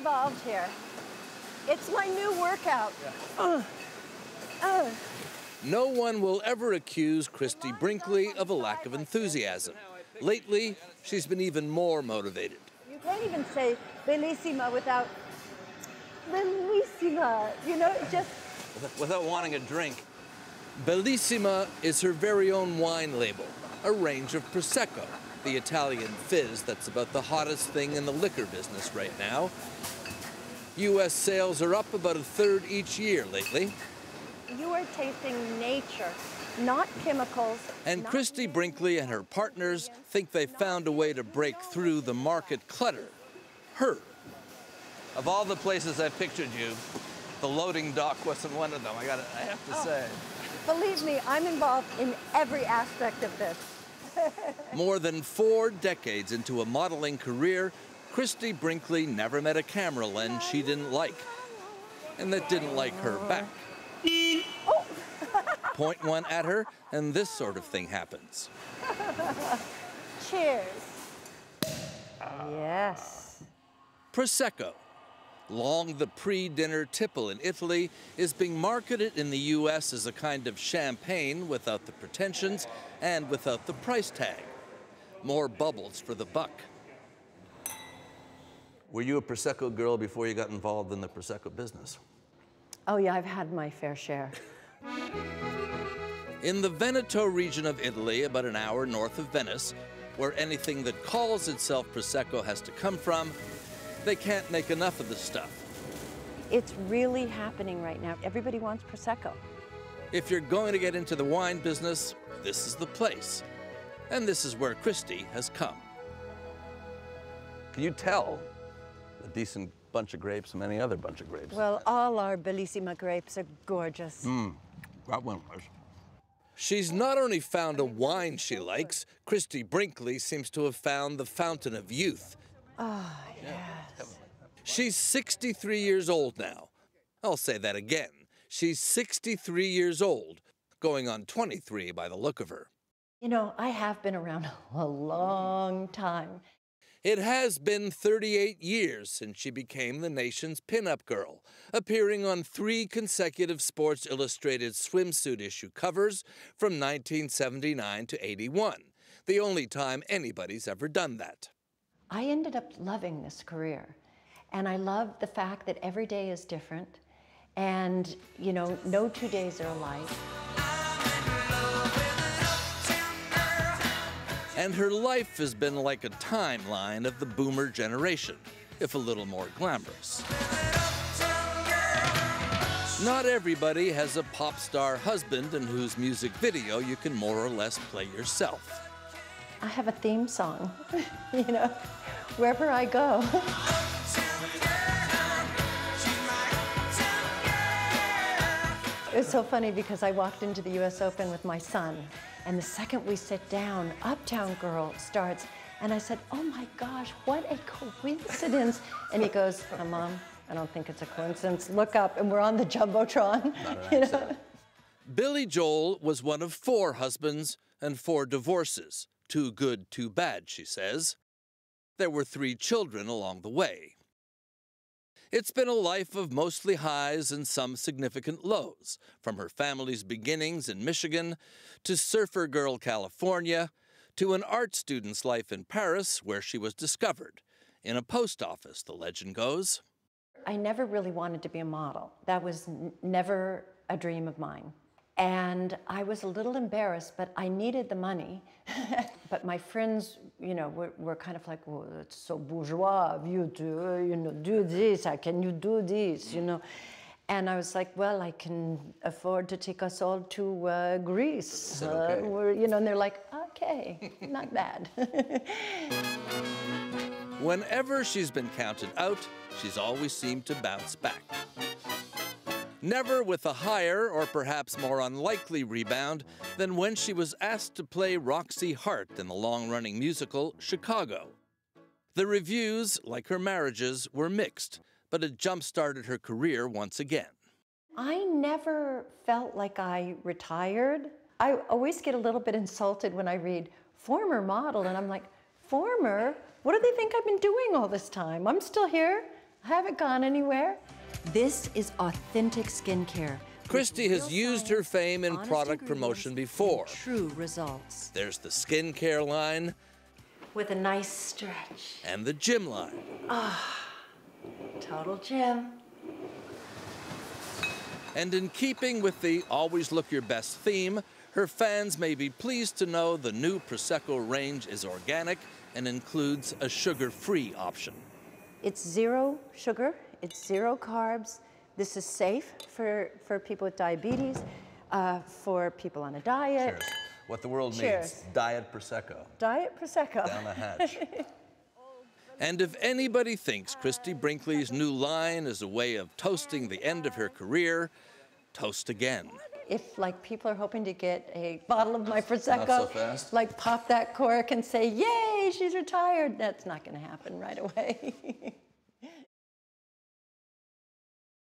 involved here. It's my new workout. No one will ever accuse Christie Brinkley of a lack of enthusiasm. Lately, she's been even more motivated. You can't even say Bellissima without Bellissima, you know, just... Without wanting a drink. Bellissima is her very own wine label, a range of Prosecco, the Italian fizz that's about the hottest thing in the liquor business right now. U.S. sales are up about a third each year lately. You are tasting nature, not chemicals. And Christie Brinkley and her partners think they found a way to break through the market clutter. Her. Of all the places I've pictured you, the loading dock wasn't one of them, I have to say. Believe me, I'm involved in every aspect of this. More than 4 decades into a modeling career, Christie Brinkley never met a camera lens she didn't like, and that didn't like her back. Oh. Point one at her, and this sort of thing happens. Cheers. Yes. Prosecco, long the pre-dinner tipple in Italy, is being marketed in the U.S. as a kind of champagne without the pretensions and without the price tag. More bubbles for the buck. Were you a Prosecco girl before you got involved in the Prosecco business? Oh yeah, I've had my fair share. In the Veneto region of Italy, about an hour north of Venice, where anything that calls itself Prosecco has to come from, they can't make enough of the stuff. It's really happening right now. Everybody wants Prosecco. If you're going to get into the wine business, this is the place. And this is where Christie has come. Can you tell a decent bunch of grapes from any other bunch of grapes? Well, all our Bellissima grapes are gorgeous. That one was. She's not only found a wine she likes, Christie Brinkley seems to have found the fountain of youth. Oh, yes. She's 63 years old now. I'll say that again. She's 63 years old, going on 23 by the look of her. You know, I have been around a long time. It has been 38 years since she became the nation's pinup girl, appearing on 3 consecutive Sports Illustrated swimsuit issue covers from 1979 to 81, the only time anybody's ever done that. I ended up loving this career, and I love the fact that every day is different, and, you know, no 2 days are alike. And her life has been like a timeline of the boomer generation, if a little more glamorous. Not everybody has a pop star husband in whose music video you can more or less play yourself. I have a theme song, you know, wherever I go. It was so funny because I walked into the US Open with my son, and the second we sit down, Uptown Girl starts, and I said, oh my gosh, what a coincidence. And he goes, oh, Mom, I don't think it's a coincidence. Look up, and we're on the Jumbotron. You know? Billy Joel was one of 4 husbands and 4 divorces. Too good, too bad, she says. There were 3 children along the way. It's been a life of mostly highs and some significant lows, from her family's beginnings in Michigan to surfer girl California to an art student's life in Paris, where she was discovered. In a post office, the legend goes. I never really wanted to be a model. That was never a dream of mine. And I was a little embarrassed, but I needed the money. But my friends, you know, were kind of like, well, it's so bourgeois of you to, you know, do this. How can you do this, you know? And I was like, well, I can afford to take us all to Greece. Okay. You know, and they're like, okay, not bad. Whenever she's been counted out, she's always seemed to bounce back. Never with a higher or perhaps more unlikely rebound than when she was asked to play Roxy Hart in the long-running musical Chicago. The reviews, like her marriages, were mixed, but it jump-started her career once again. I never felt like I retired. I always get a little bit insulted when I read former model, and I'm like, former? What do they think I've been doing all this time? I'm still here. I haven't gone anywhere. This is authentic skincare. Christie has used her fame in product promotion before. True results. There's the skincare line. With a nice stretch. And the gym line. Total gym. And in keeping with the always look your best theme, her fans may be pleased to know the new Prosecco range is organic and includes a sugar-free option. It's 0 sugar, it's 0 carbs. This is safe for people with diabetes, for people on a diet. Cheers. What the world Cheers. needs, Diet Prosecco. Diet Prosecco. Down the hatch. And if anybody thinks Christie Brinkley's new line is a way of toasting the end of her career, toast again. If like people are hoping to get a bottle of my Prosecco, Not so fast. like pop that cork and say, yay, she's retired, that's not gonna happen right away.